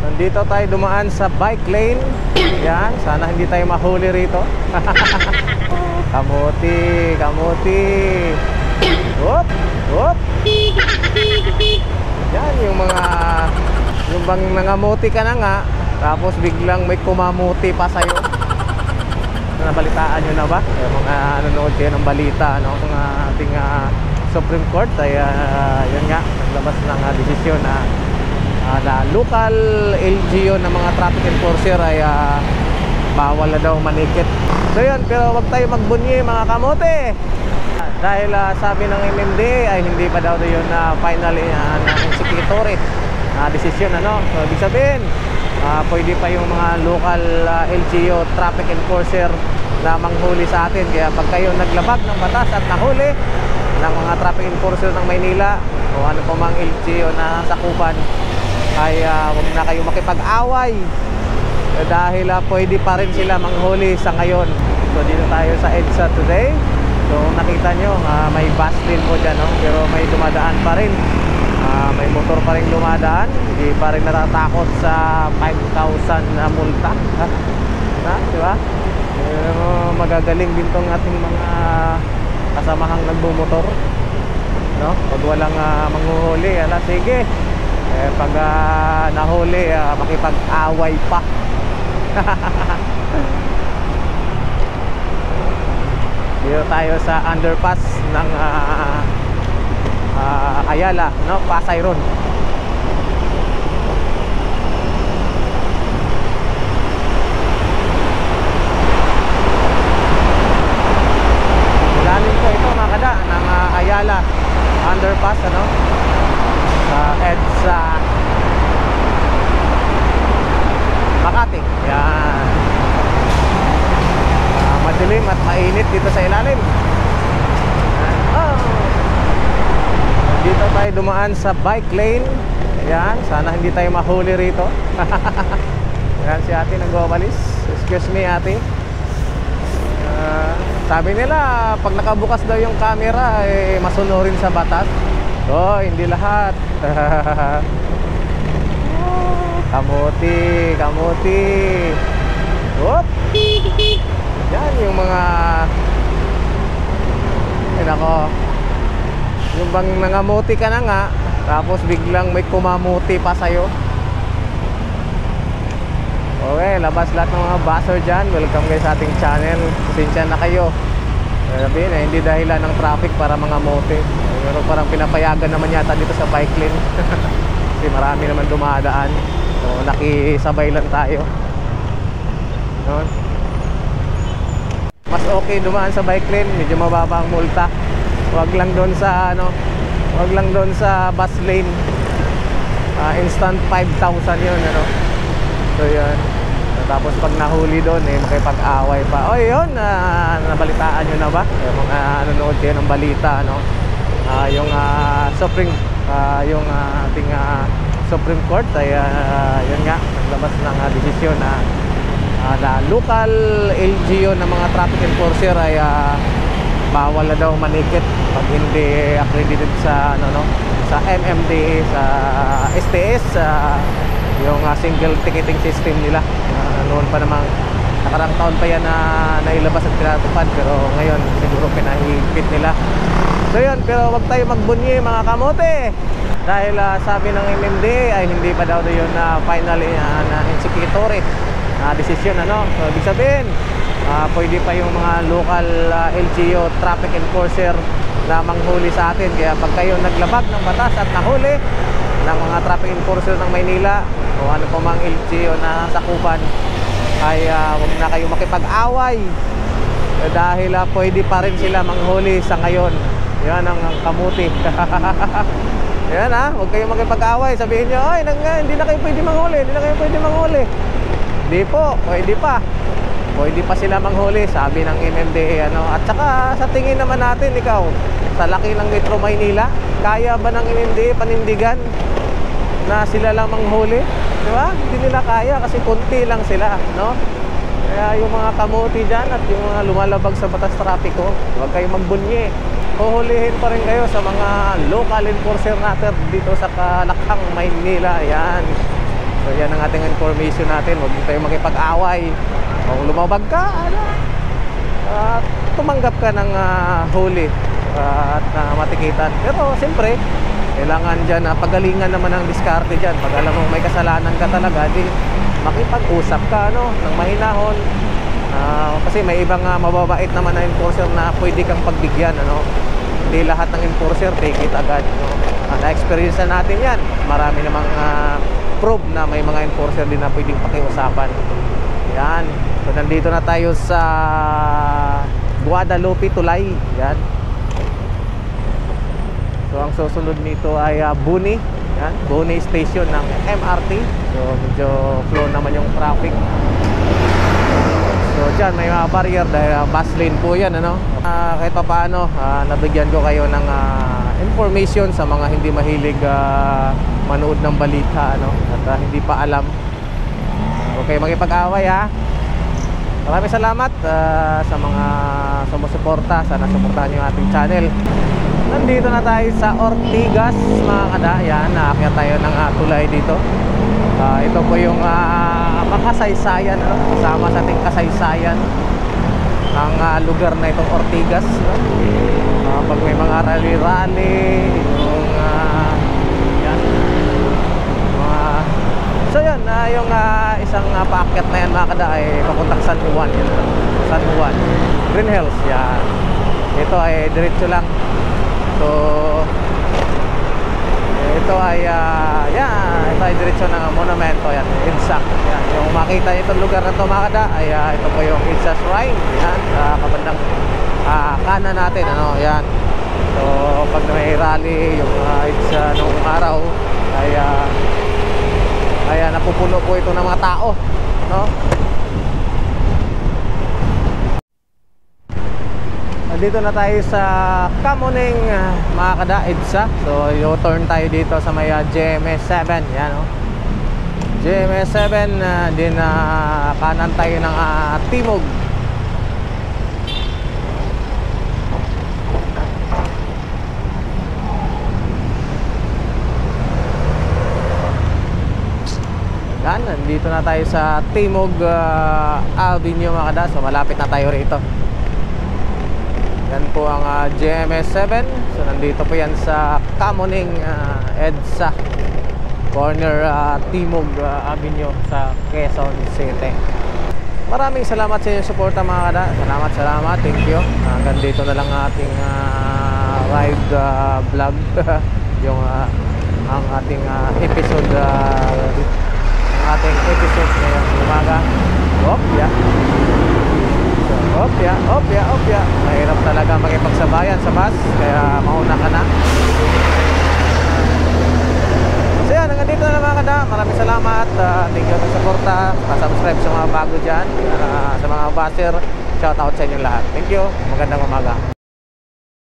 Nandito tayo dumaan sa bike lane. Yan, sana hindi tayo mahuli rito. Kamuti, kamuti. Whoop, whoop. Yan yung mga, yung bang nangamuti ka na nga, tapos biglang may kumamuti pa sa'yo. Nabalitaan nyo na ba? Yung mga nanonood kayo ng balita, no? Ang ating Supreme Court ay yun nga, naglabas ng desisyon na local LGU ng mga traffic enforcer ay bawal na daw manikit. So yun, pero wag tayo magbunyi mga kamote. Dahil sabi ng MMDA ay hindi pa daw yun final executory desisyon, ano? So ibig sabihin, pwede pa yung mga local LGU traffic enforcer na manghuli sa atin. Kaya pag kayo naglabag ng batas at nahuli ng mga traffic enforcer ng Maynila o ano pa mang LGU na sakupan, ay huwag na kayo makipag-away dahil pwede pa rin sila manghuli sa ngayon. So dito tayo sa EDSA today. So nakita nyo, may bus din po dyan, no? Pero may dumadaan pa rin, may motor pa rin dumadaan. Hindi pa rin natatakot sa 5,000 na multa. Diba? Magagaling din tong ating mga kasamahang nagbumotor, no? Pag walang manghuhuli, sige, pag nahuli, makipag-away pa. Dito tayo sa underpass ng Ayala, no? Pasay Road. Ilalim po ito mga kada ng Ayala underpass, ano? Sa EDSA Makati. Yan. Madilim at mainit dito sa ilalim. Dito tayo dumaan sa bike lane. Yan, sana hindi tayo mahuli rito. Yan si ate nagwawalis. Excuse me ate. Sabi nila pag nakabukas daw yung camera masunurin sa batas. Hindi lahat. Kamuti, kamuti. Whoop. Yan yung mga nako, yung bang nangamuti ka na nga, tapos biglang may kumamuti pa sa'yo. Okay, labas lahat ng mga buzzer dyan. Welcome guys sa ating channel. Pasensya na kayo. Sabihin hindi dahilan ng traffic para mga mote. Pero parang pinapayagan naman yata dito sa bike lane. Kasi marami naman dumadaan. So nakisabay lang tayo, no? Mas okay dumaan sa bike lane, medyo mababa ang multa. Wag lang doon sa wag lang doon sa bus lane. Instant 5,000 'yun, ano. So 'yun. Tapos pag nahuli doon makipag-away pa. Yun, nabalitaan niyo na ba? Yung mga nanonood kayo ng balita, no? Yung Supreme yung ating Supreme Court ay yun nga, naglabas ng desisyon na local LGU ng mga traffic enforcer ay bawal na daw manikit pag hindi accredited sa sa MMDA, sa STS, yung single ticketing system nila. Noon pa namang nakarang taon pa yan na nailabas at pinatupad, pero ngayon siguro pinahigpit nila. So yun, pero wag tayo magbunyi mga kamote. Dahil sabi ng MMDA ay hindi pa daw yun final executory desisyon, ano. So ibig sabihin, pwede pa yung mga local LGU traffic enforcer na manghuli sa atin. Kaya pag kayo naglabag ng batas at nahuli ng mga traffic enforcer ng Maynila o ano pa mang LGU na sakupan, ay huwag na kayo makipag-away dahil pwede pa rin sila manghuli sa ngayon. Yan ang kamuti. Yan, huwag kayo makipag-away. Sabihin nyo, hindi na kayo pwede manghuli, hindi na kayo pwede manghuli. Di po, pwede pa. Pwede pa sila manghuli, sabi ng MMDA, ano. At saka sa tingin naman natin, ikaw, sa laki ng Metro Maynila, kaya ba ng MMDA panindigan na sila lang manghuli? Di ba? Hindi nila kaya kasi konti lang sila, no? Kaya yung mga kamuti dyan at yung mga lumalabag sa batas trapiko, huwag kayo magbunyi. Huhulihin pa rin kayo sa mga local enforcer natin dito sa Kalakhang, Maynila. Yan. So yan ang ating information natin. Huwag tayo makipag-away. Kung lumabag ka, tumanggap ka ng huli at matikitan. Pero siyempre, kailangan dyan, pagalingan naman ang diskarte dyan. Pag alam mo may kasalanan ka talaga, di makipag-usap ka ng mahinahon. Kasi may ibang mababait naman na enforcer na pwede kang pagbigyan. Hindi lahat ng enforcer take it agad. Na-experience na natin yan. Marami namang prove na may mga enforcer din na pwedeng pakiusapan. Yan. So nandito na tayo sa Guadalupe, Tulay. Yan. So ang susunod nito ay Buni. Yan. Buni station ng MRT. So medyo flow naman yung traffic. So dyan may mga barrier dahil bus lane po yan. Kahit pa paano, nabigyan ko kayo ng information sa mga hindi mahilig manood ng balita at hindi pa alam. Okay, makipag-away ha. Maraming salamat sa mga sumusuporta. Sana suportahan nyo yung ating channel. Nandito na tayo sa Ortigas mga kada. Yan, naakyat tayo ng tulay dito. Ito po yung makasaysayan, kasama sa ating kasaysayan ang lugar na itong Ortigas. Pag may mga rally-rally, yung yan, so yun, yung isang paakyat na yan mga kada ay papuntang San Juan. San Juan Green Hills. Yan. Ito ay diretso lang. So ito ay ito ay diretso ng monumento. Yan, EDSA. Yan, yung makita nyo itong lugar na ito mga kada ay ito po yung EDSA Shrine. Yan, kabandang kanan natin. Yan. So pag may rally yung EDSA nung araw ay napupuno po ito ng mga tao, Dito na tayo sa Kamuning mga kada, EDSA. So U-turn tayo dito sa may GMS 7. Yan, GMS 7. Din kanan tayo ng Timog. Yan, nandito na tayo sa Timog Avenue mga kada. So malapit na tayo rito. Yan po ang GMS 7. So nandito po yan sa Kamuning EDSA corner Timog Avenue sa Quezon City. Maraming salamat sa inyong suporta mga kada. Salamat, thank you. Hanggang dito na lang ating ride vlog. Yung ang ating episode ngayong umaga. Opya. Mahirap talaga makipagsabayan sa bus, kaya mauna ka na. So yan, hanggang dito na lang mga kada. Maraming salamat. Thank you sa suporta. Subscribe sa mga bago dyan. Sa mga baser, shout out sa inyo lahat. Thank you. Magandang umaga.